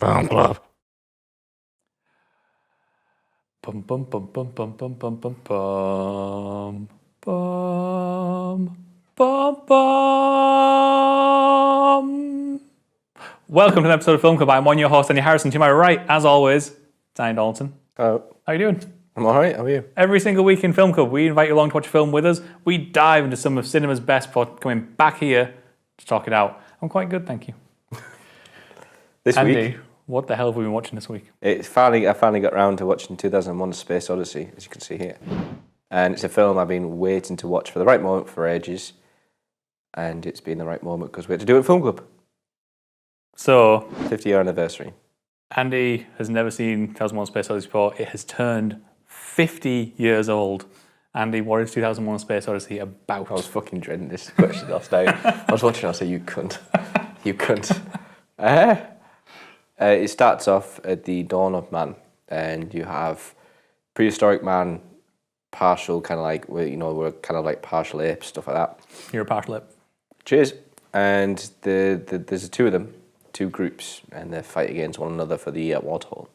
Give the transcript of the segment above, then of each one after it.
Bum, blah. Bum bum bum bum bum bum bum bum bum bum bum bum. Welcome to an episode of Film Club. I'm one your host, Andy Harrison. To my right, as always, Danny Dalton. Oh, How you doing? I'm alright, how are you? Every single week in Film Club, we invite you along to watch a film with us. We dive into some of cinema's best before coming back here to talk it out. I'm quite good, thank you. This Andy, week, what the hell have we been watching this week? I finally got round to watching 2001 A Space Odyssey, as you can see here. And it's a film I've been waiting to watch for the right moment for ages. And it's been the right moment because we had to do it at Film Club. So, 50-year anniversary. Andy has never seen 2001 Space Odyssey before. It has turned 50 years old. Andy, what is 2001 Space Odyssey about? I was fucking dreading this question last night. I was watching, I was like, you cunt. You cunt. It starts off at the dawn of man, and you have prehistoric man, partial kind of like, we're kind of like partial apes, stuff like that. You're a partial ape. Cheers. And there's two of them, two groups, and they fight against one another for the waterhole.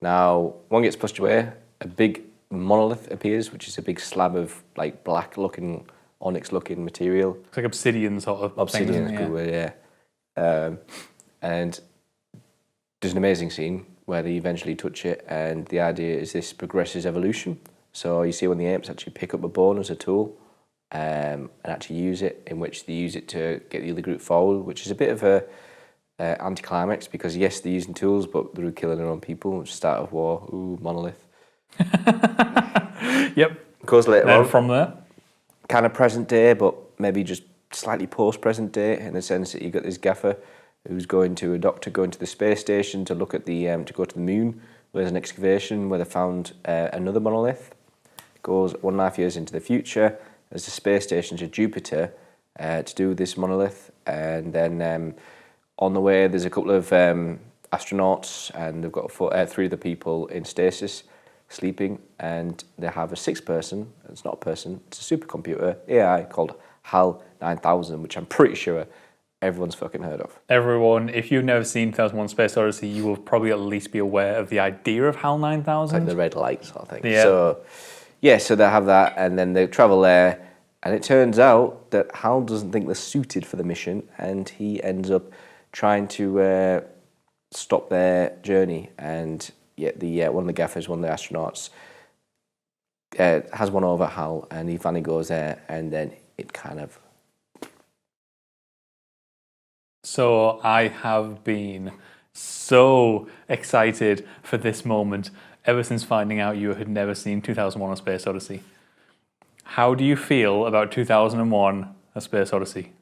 Now, one gets pushed away, a big monolith appears, which is a big slab of like black-looking, onyx-looking material. It's like obsidian sort of Obsidian thing, is a good word, yeah. And there's an amazing scene where they eventually touch it, and the idea is this progresses evolution. So you see when the apes actually pick up a bone as a tool and actually use it, in which they use it to get the other group forward, which is a bit of a anticlimax because yes, they're using tools, but they're killing their own people. Start of war, ooh, monolith. Yep. Goes later Then on. from there, Kind of present day, but maybe just slightly post-present day in the sense that you got this gaffer who's going to the space station to look at the to go to the moon. Where there's an excavation where they found another monolith. It goes 1.5 years into the future. There's a space station to Jupiter to do this monolith, and then on the way there's a couple of astronauts, and they've got 3 of the people in stasis sleeping, and they have a 6th person. It's not a person, it's a supercomputer AI called HAL 9000, which I'm pretty sure everyone's fucking heard of. everyone, if you've never seen 2001 Space Odyssey, you will probably at least be aware of the idea of HAL 9000. Like the red light sort of thing. Yeah. So they have that, and then they travel there, and it turns out that Hal doesn't think they're suited for the mission, and he ends up trying to stop their journey. And yet one of the gaffers, one of the astronauts, has one over Hal, and he finally goes there, and then it kind of... So I have been so excited for this moment ever since finding out you had never seen 2001 A Space Odyssey. How do you feel about 2001 A Space Odyssey?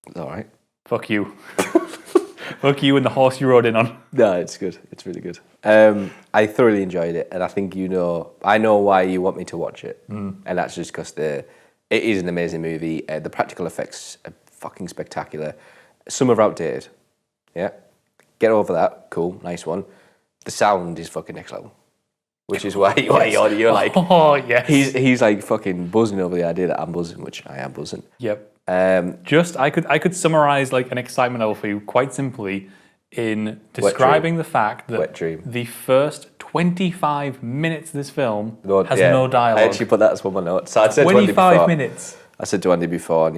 It's all right. Fuck you. Fuck you and the horse you rode in on. No, it's good. It's really good. I thoroughly enjoyed it, and I think I know why you want me to watch it, and that's just because it is an amazing movie. The practical effects are fucking spectacular. Some are outdated. Yeah, get over that. Cool, nice one. The sound is fucking next level, which is why you're like, oh yes. He's like fucking buzzing over the idea that I'm buzzing, which I am buzzing. Yep. I could summarize like an excitement level for you quite simply in describing the fact that the first 25 minutes of this film has no dialogue. I actually put that as one of my notes. So I said 25 minutes. I said to Andy before, and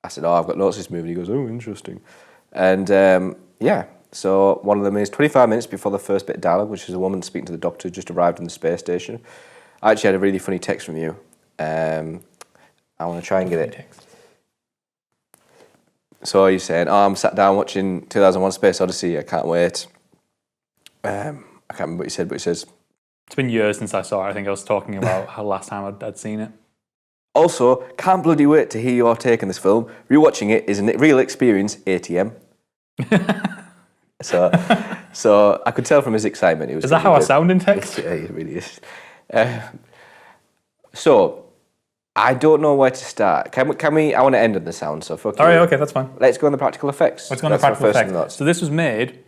I said, I've got notes of this movie. And he goes, oh, interesting. And so one of them is 25 minutes before the first bit of dialogue, which is a woman speaking to the doctor who just arrived in the space station. I actually had a really funny text from you. I want to try and get it. Text. So you're saying, I'm sat down watching 2001 Space Odyssey. I can't wait. I can't remember what you said, but it says... It's been years since I saw it. I think I was talking about how last time I'd seen it. Also, can't bloody wait to hear your take on this film. Rewatching it is a real experience, ATM. So I could tell from his excitement. Is that how I sound in text? Yeah, it really is. So, I don't know where to start. Can we? I want to end on the sound, so fuck you. All right, okay, that's fine. Let's go on the practical effects. Let's go on the practical effects. So this was made...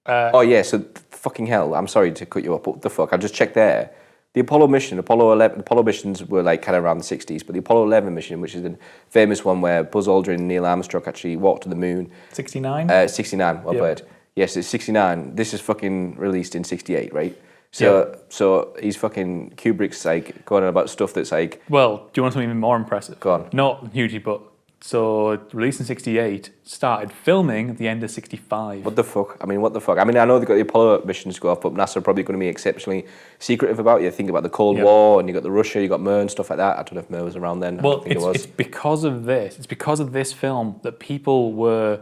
so fucking hell, I'm sorry to cut you up, but what the fuck? I just checked there. The Apollo mission, Apollo missions were like kind of around the 60s, but the Apollo 11 mission, which is the famous one where Buzz Aldrin and Neil Armstrong actually walked to the moon. 69? 69, well played. Yes, it's 69. This is fucking released in 68, right? So he's fucking Kubrick's like going on about stuff that's like. Well, do you want something even more impressive? Go on. Not hugely, but so released in 68, started filming at the end of 65. What the fuck? I mean, what the fuck? I mean, I know they've got the Apollo missions go off, but NASA are probably going to be exceptionally secretive about it. Think about the Cold War, and you got the Russia, you got Mir and stuff like that. I don't know if Mir was around then. Well, I think it was. It's because of this. It's because of this film that people were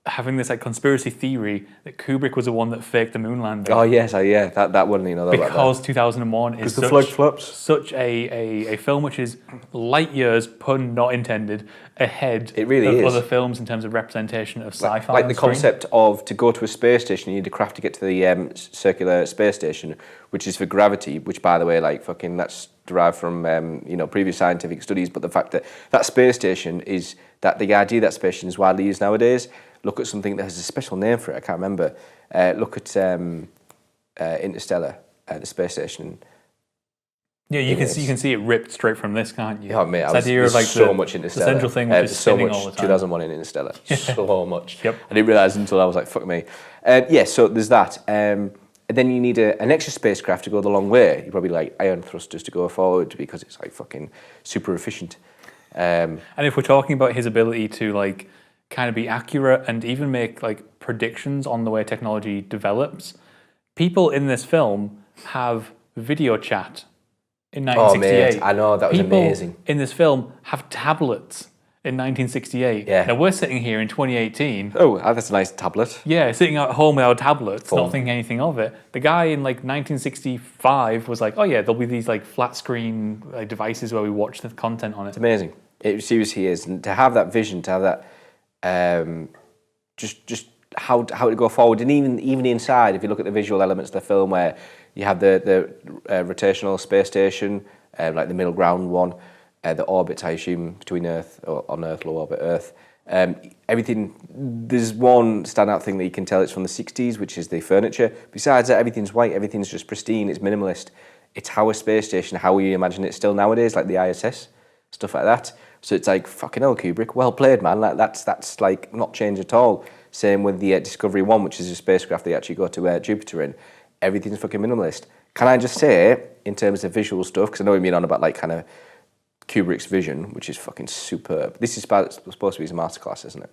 having this like conspiracy theory that Kubrick was the one that faked the moon landing. Oh yes, yeah, that one, you know. Because 2001 is such a film which is light years, pun not intended, ahead of other films in terms of representation of sci-fi. Like the concept of to go to a space station, you need a craft to get to the circular space station, which is for gravity. Which, by the way, like fucking that's derived from previous scientific studies. But the fact that that space station is that the idea that space station is widely used nowadays. Look at something that has a special name for it. I can't remember. Look at Interstellar, the space station. Yeah, you can see it ripped straight from this, can't you? Oh mate, so much Interstellar. The central thing which is spinning all the time. 2001 in Interstellar. So much. Yep. I didn't realise until I was like, fuck me. So there's that. And then you need an extra spacecraft to go the long way. You probably like ion thrusters to go forward because it's like fucking super efficient. And if we're talking about his ability to like kind of be accurate and even make like predictions on the way technology develops, people in this film have video chat in 1968. Oh mate, I know, that was amazing. People in this film have tablets in 1968. Yeah. Now we're sitting here in 2018. Oh, that's a nice tablet. Yeah, sitting at home with our tablets, not thinking anything of it. The guy in like 1965 was like, oh yeah, there'll be these like flat screen like, devices where we watch the content on it. It's amazing. It seriously is. And to have that vision, to have that just how to go forward, and even inside, if you look at the visual elements of the film, where you have the rotational space station, like the middle ground one, the orbits, I assume, between Earth or on Earth, low orbit Earth. Everything. There's one standout thing that you can tell it's from the 60s, which is the furniture. Besides that, everything's white. Everything's just pristine. It's minimalist. It's how a space station, how we imagine it still nowadays, like the ISS, stuff like that. So it's like, fucking hell, Kubrick, well played, man. Like that's like not changed at all. Same with the Discovery 1, which is a spacecraft they actually go to Jupiter in. Everything's fucking minimalist. Can I just say, in terms of visual stuff, because I know we mean on about like kind of Kubrick's vision, which is fucking superb. This is supposed to be his masterclass, isn't it?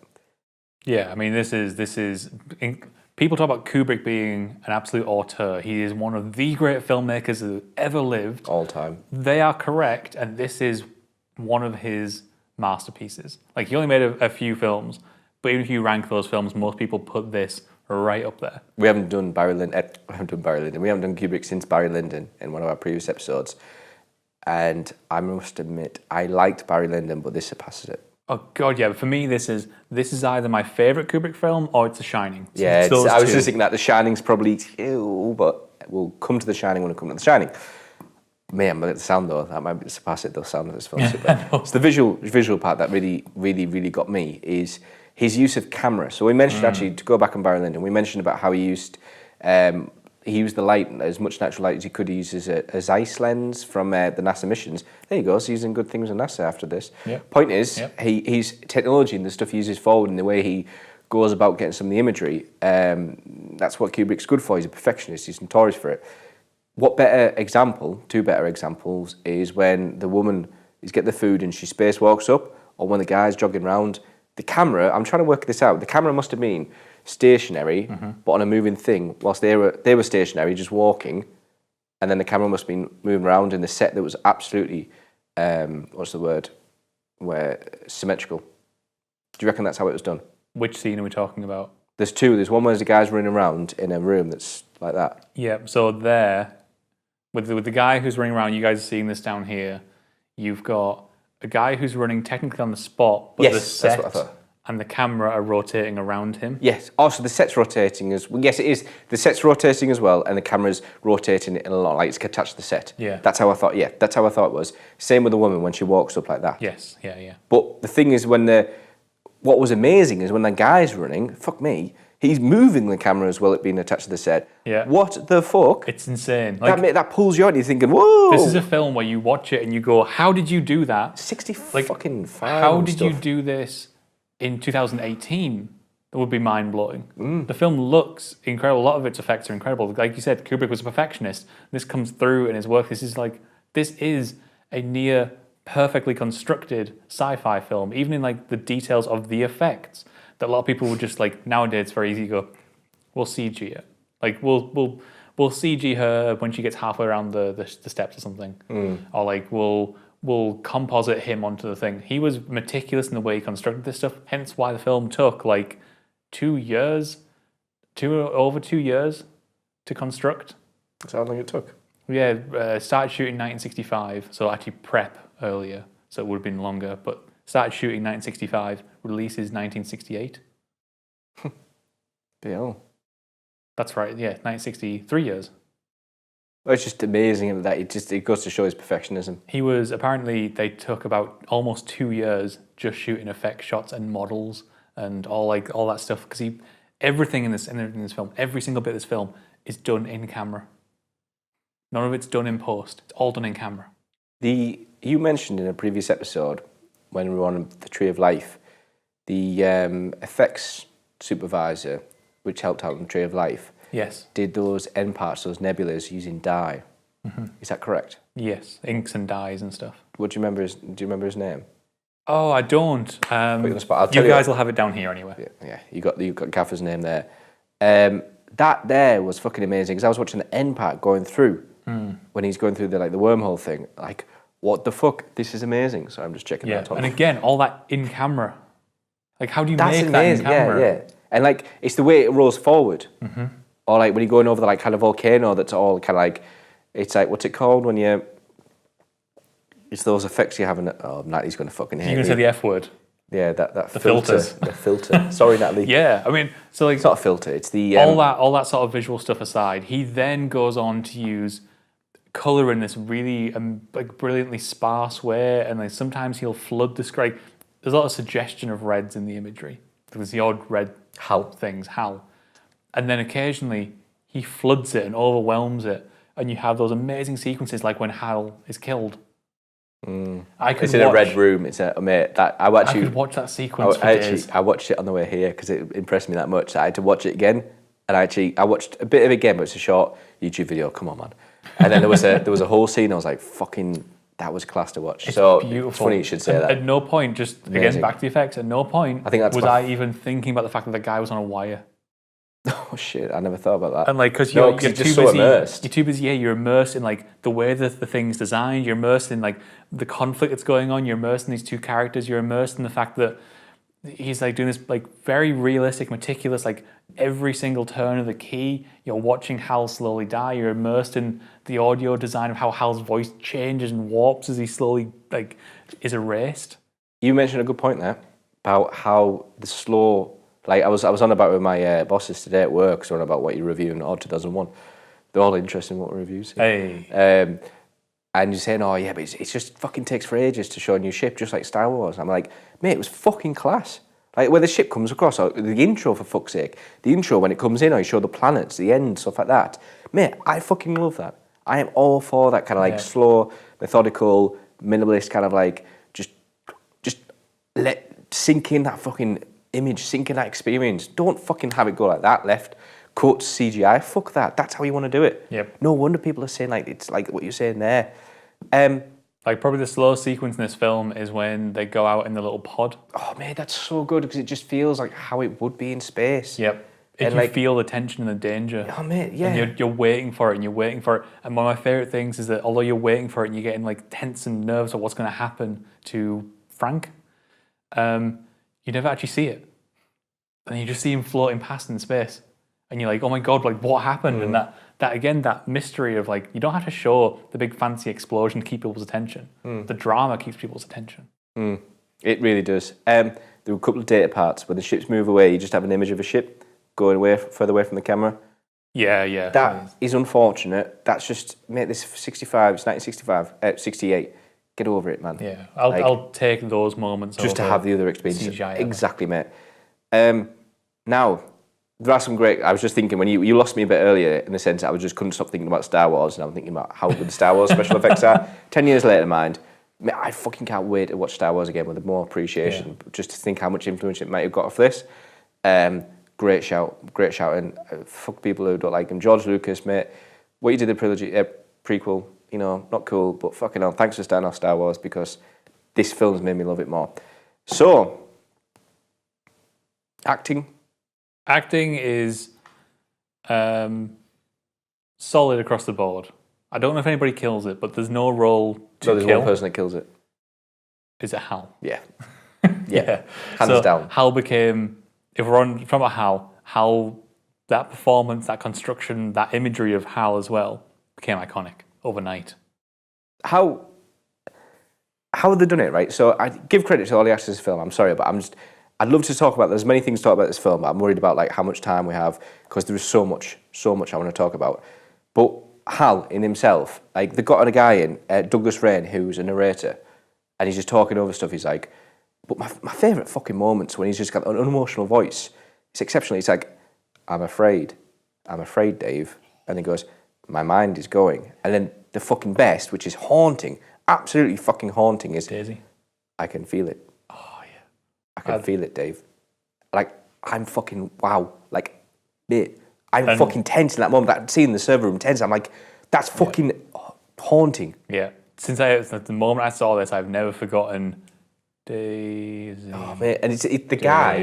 Yeah, I mean, this is. People talk about Kubrick being an absolute auteur. He is one of the great filmmakers who ever lived. All time. They are correct, and this is one of his masterpieces. Like, he only made a few films, but even if you rank those films, most people put this right up there. We haven't done Barry Lyndon. We haven't done Kubrick since Barry Lyndon in one of our previous episodes. And I must admit, I liked Barry Lyndon, but this surpasses it. Oh God, yeah. For me, this is either my favorite Kubrick film or it's The Shining. Yeah, I was just thinking that The Shining's probably too, but we'll come to The Shining when we come to The Shining. Man, but the sound though, that might surpass it. The sound of this film, super. It's the visual part that really got me is his use of camera. So we mentioned actually to go back on Barry Lyndon, we mentioned about how he used the light, as much natural light as he could use as a Zeiss lens from the NASA missions. There you go, so he's using good things on NASA after this. Yep. Point is, he's technology and the stuff he uses forward and the way he goes about getting some of the imagery, that's what Kubrick's good for. He's a perfectionist, he's notorious for it. What two better examples, is when the woman is getting the food and she spacewalks up, or when the guy's jogging around. The camera, I'm trying to work this out, the camera must have been stationary, but on a moving thing, whilst they were stationary, just walking, and then the camera must have been moving around in the set that was absolutely, symmetrical. Do you reckon that's how it was done? Which scene are we talking about? There's two. There's one where the guy's running around in a room that's like that. Yeah, so there, with the guy who's running around, you guys are seeing this down here, you've got a guy who's running technically on the spot, but the set that's what I thought. And the camera are rotating around him. Yes. Also, the set's rotating as well. Yes, it is. The set's rotating as well, and the camera's rotating in a lot, like it's attached to the set. Yeah. That's how I thought. Yeah, that's how I thought it was. Same with the woman when she walks up like that. Yes. Yeah. But the thing is, what was amazing is when the guy's running. Fuck me. He's moving the camera as well, it being attached to the set. Yeah. What the fuck? It's insane. Like, that pulls you out and you're thinking, whoa! This is a film where you watch it and you go, how did you do that? 60 fucking five How did you do this in 2018? that would be mind-blowing. The film looks incredible. A lot of its effects are incredible. Like you said, Kubrick was a perfectionist. This comes through in his work. This is a near perfectly constructed sci-fi film, even in like the details of the effects that a lot of people would just like, nowadays it's very easy to go, we'll CG it. Like we'll CG her when she gets halfway around the steps or something. Or like we'll composite him onto the thing. He was meticulous in the way he constructed this stuff, hence why the film took like over 2 years to construct. That's how long it took. Yeah, started shooting 1965, so actually prep earlier, so it would have been longer, but started shooting 1965, releases 1968. Bill. That's right, yeah, 1963 years. Well, it's just amazing that it goes to show his perfectionism. He was, apparently, they took about almost 2 years just shooting effect shots and models and all that stuff, because everything in this film, every single bit of this film is done in camera. None of it's done in post. It's all done in camera. You mentioned in a previous episode, when we were on the Tree of Life, the effects supervisor, which helped out on the Tree of Life, yes, did those end parts, those nebulas, using dye. Is that correct? Yes, inks and dyes and stuff. What do you remember his name? Oh, I don't. You guys will have it down here anyway. Yeah, you got Gaffer's name there. That there was fucking amazing, because I was watching the end part going through when he's going through the wormhole thing. Like, what the fuck? This is amazing. So I'm just checking that. And again, all that in camera. Like, how do you make that in camera? Yeah. And like, it's the way it rolls forward. Or like when you're going over the kind of volcano that's all kind of like, it's like, what's it called when you? It's those effects you have in it. Oh, Natalie's going to fucking hate me. You're going to say the F word. Yeah, that the filter. filters. The filter. Sorry, Natalie. Yeah, I mean, so like, it's not a filter. It's the all that sort of visual stuff aside. He then goes on to use color in this really like brilliantly sparse way, and like sometimes he'll flood the screen. There's a lot of suggestion of reds in the imagery. There's the odd red things, and then occasionally he floods it and overwhelms it, and you have those amazing sequences like when Hal is killed. It's in a red room. It's I could watch that sequence for days. I watched it on the way here because it impressed me that much. I had to watch it again, and I watched a bit of it again, but it's a short YouTube video. Come on, man! And then there was a whole scene. I was like, fucking, that was class to watch. It's so beautiful. It's funny you should say that. At no point, just amazing. Again back to the effects. At no point I even thinking about the fact that the guy was on a wire. Oh shit! I never thought about that. And like, because you're just too so busy, immersed. You're too busy. Yeah, you're immersed in like the way that the thing's designed. You're immersed in like the conflict that's going on. You're immersed in these two characters. You're immersed in the fact that he's like doing this like very realistic, meticulous, like every single turn of the key. You're watching Hal slowly die. You're immersed in the audio design of how Hal's voice changes and warps as he slowly like is erased. You mentioned a good point there about how the slow. Like I was on about with my bosses today at work, so on about what you're reviewing, Odd 2001. They're all interested in what reviews. Hey. And you're saying, oh yeah, but it just fucking takes for ages to show a new ship, just like Star Wars. I'm like, mate, it was fucking class. Like when the ship comes across, or the intro for fuck's sake, the intro when it comes in, or you show the planets, the end, stuff like that. Mate, I fucking love that. I am all for that kind of like slow, methodical, minimalist kind of like just let sink in that fucking image, sink in that experience. Don't fucking have it go like that, left, cut, CGI. Fuck that. That's how you want to do it. Yep. No wonder people are saying like it's like what you're saying there. Like probably the slow sequence in this film is when they go out in the little pod. Oh man, that's so good because it just feels like how it would be in space. Yep. And you feel the tension and the danger. Oh mate, yeah. And you're waiting for it and you're waiting for it. And one of my favourite things is that although you're waiting for it and you're getting like tense and nervous of what's going to happen to Frank, you never actually see it. And you just see him floating past in space. And you're like, oh my God, like what happened? And that again, that mystery of like, you don't have to show the big fancy explosion to keep people's attention. The drama keeps people's attention. It really does. There were a couple of data parts when the ships move away, you just have an image of a ship going away, further away from the camera. Yeah. That is unfortunate. That's just, mate, this 65, it's 1965, 68. Get over it, man. Yeah, I'll take those moments just to have the other experience. CGI exactly, mate. Now, there are some great. I was just thinking when you lost me a bit earlier in the sense I couldn't stop thinking about Star Wars, and I'm thinking about how good the Star Wars special effects are. 10 years later, mind, I fucking can't wait to watch Star Wars again with more appreciation. Just to think how much influence it might have got off this. Great shout, and fuck people who don't like him. George Lucas, mate, what you did the trilogy, prequel, not cool, but fucking hell, thanks for starting off Star Wars, because this film's made me love it more. So, acting. Acting is solid across the board. I don't know if anybody kills it, but there's no role to So there's kill. one person that kills it. Is it Hal? Yeah. Yeah. Hands down. Hal became, if we're on from a Hal, that performance, that construction, that imagery of Hal as well became iconic overnight. How have they done it, right? So I give credit to all the actors in the film. I'm sorry, but I'd love to talk about, there's many things to talk about this film, but I'm worried about like how much time we have, because there is so much I want to talk about. But Hal in himself, like they got a guy in, Douglas Rain, who's a narrator, and he's just talking over stuff. He's like, but my favourite fucking moments when he's just got an unemotional voice, it's exceptional. He's like, I'm afraid, Dave. And he goes, my mind is going. And then the fucking best, which is haunting, absolutely fucking haunting, is Daisy. I can feel it. Oh, yeah. I can feel it, Dave. Like, I'm fucking, wow. Like, mate, I'm fucking tense in that moment. That scene in the server room, tense. I'm like, that's fucking haunting. Yeah. Since the moment I saw this, I've never forgotten Daisy. Oh, mate. And it's the guy,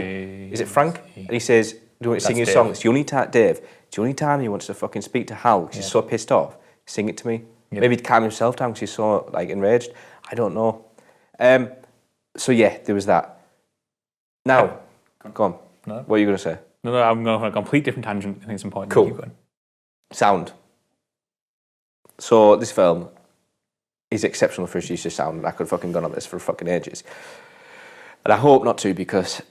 is it Frank? And he says, do you want to sing your song? It's the only time, Dave, it's the only time he wants to fucking speak to Hal because he's so pissed off. Sing it to me. Yep. Maybe to calm himself down because he's so like enraged. I don't know. So yeah, there was that. Now, go on. No. What are you going to say? No, I'm going on a complete different tangent. I think it's important. Cool. Keep going. Sound. So this film is exceptional for its use of sound, and I could have fucking gone on this for fucking ages. And I hope not to, because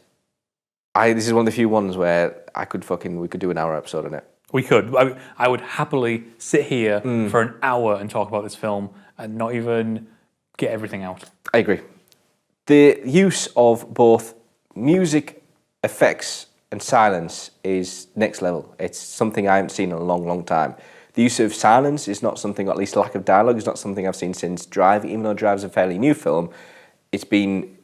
this is one of the few ones where we could do an hour episode on it. We could. I would happily sit here for an hour and talk about this film and not even get everything out. I agree. The use of both music, effects, and silence is next level. It's something I haven't seen in a long, long time. The use of silence is not something, or at least lack of dialogue, is not something I've seen since Drive. Even though Drive's a fairly new film, it's been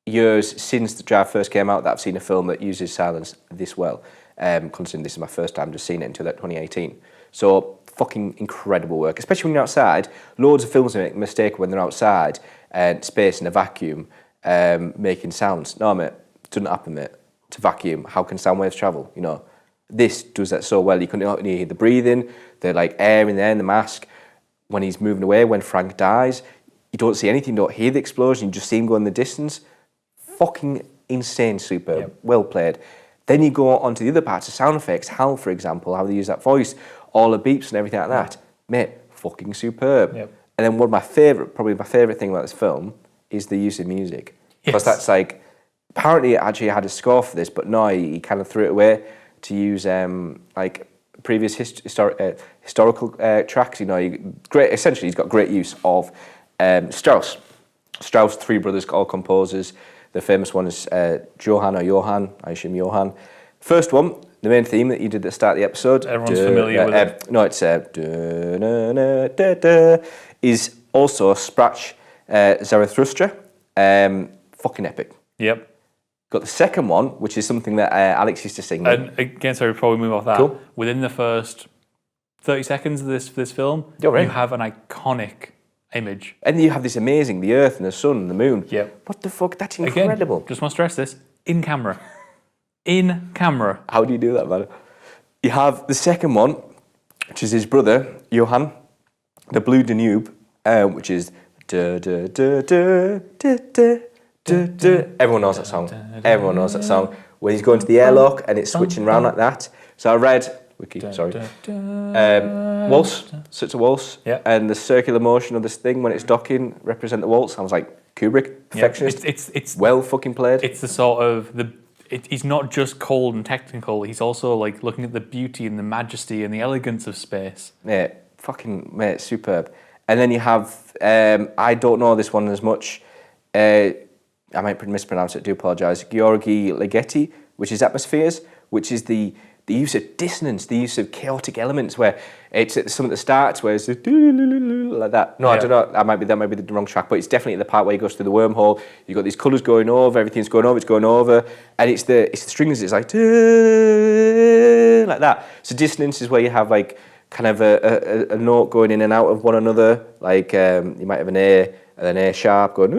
years since the Drive first came out that I've seen a film that uses silence this well. Considering this is my first time just seeing it until 2018. So fucking incredible work, especially when you're outside. Loads of films make a mistake when they're outside and space in a vacuum making sounds. No, mate, it doesn't happen, mate. It's a vacuum. How can sound waves travel? This does that so well. You couldn't hear the breathing, the like air in there in the mask. When he's moving away, when Frank dies, you don't see anything, you don't hear the explosion, you just see him go in the distance. Fucking insane, superb, Yep. well played. Then you go on to the other parts, the sound effects, Hal, for example, how they use that voice, all the beeps and everything like that. Mate, fucking superb. Yep. And then probably my favourite thing about this film is the use of music. Because Yes. that's like, apparently it actually had a score for this, but no, he kind of threw it away to use like previous historical tracks. Essentially, he's got great use of Strauss. Strauss, three brothers, all composers. The famous one is Johann, I assume Johann. First one, the main theme that you did at the start of the episode. Everyone's familiar with it. No, it's is also SPRACH, Zarathustra. Fucking epic. Yep. Got the second one, which is something that Alex used to sing. And again, sorry, before we move off that, Cool. within the first 30 seconds of this film, You're right. you have an iconic image. And you have this amazing, the earth and the sun and the moon. Yep. What the fuck? That's Again, incredible. just want to stress this, in camera. In camera. How do you do that, man? You have the second one, which is his brother, Johann, the Blue Danube, which is da da da da da da da da. Everyone knows that song. Everyone knows that song. When he's going to the airlock and it's switching around like that. So I read, waltz, so it's a waltz, Yeah. and the circular motion of this thing when it's docking represent the waltz. I was like, Kubrick, perfectionist. It's well fucking played. It's the sort of he's not just cold and technical. He's also like looking at the beauty and the majesty and the elegance of space. Mate, superb. And then you have, I don't know this one as much. I might mispronounce it. Do apologise. Georgi Ligeti, which is Atmospheres, which is the the use of dissonance, the use of chaotic elements, where it's at some of the starts where it's like that. No, I don't know. That might be the wrong track, but it's definitely the part where he goes through the wormhole. You've got these colours going over, everything's going over, it's going over, and it's the strings. It's like that. So dissonance is where you have like kind of a note going in and out of one another. Like you might have an A and then A sharp going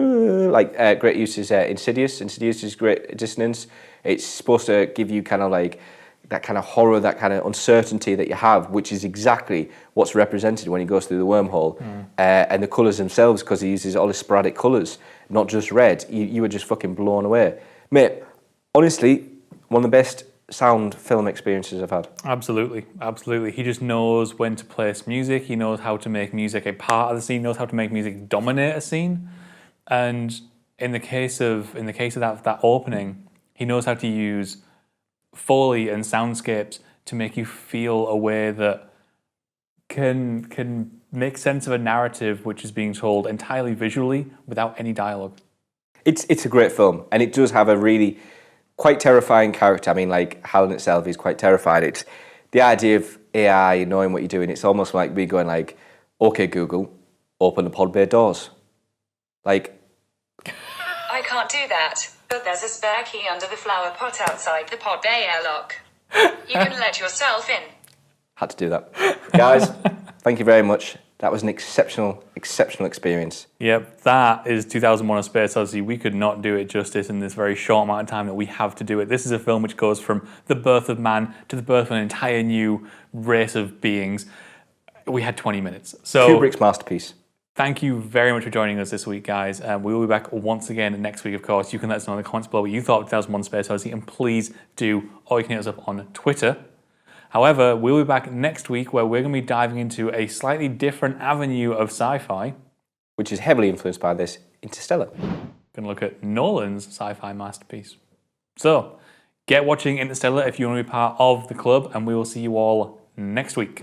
great use is Insidious. Insidious is great dissonance. It's supposed to give you kind of like that kind of horror, that kind of uncertainty that you have, which is exactly what's represented when he goes through the wormhole. And the colours themselves, because he uses all the sporadic colours, not just red, you were just fucking blown away. Mate, honestly, one of the best sound film experiences I've had. Absolutely, absolutely. He just knows when to place music. He knows how to make music a part of the scene. Knows how to make music dominate a scene. And in the case of that opening, he knows how to use Foley and soundscapes to make you feel a way that can make sense of a narrative which is being told entirely visually without any dialogue. It's a great film, and it does have a really quite terrifying character. I mean, like, Hal in itself is quite terrifying. It's the idea of AI knowing what you're doing. It's almost like me going like, okay, Google, open the pod bay doors. Like, I can't do that, but there's a spare key under the flower pot outside the pod bay airlock. You can let yourself in. Had to do that. Guys, thank you very much. That was an exceptional experience. Yep, that is 2001: A Space Odyssey. We could not do it justice in this very short amount of time that we have to do it. This is a film which goes from the birth of man to the birth of an entire new race of beings. We had 20 minutes. So Kubrick's masterpiece. Thank you very much for joining us this week, guys. We will be back once again next week, of course. You can let us know in the comments below what you thought of 2001: Space Odyssey, and please do, or you can hit us up on Twitter. However, we'll be back next week where we're going to be diving into a slightly different avenue of sci-fi, which is heavily influenced by this, Interstellar. Going to look at Nolan's sci-fi masterpiece. So, get watching Interstellar if you want to be part of the club, and we will see you all next week.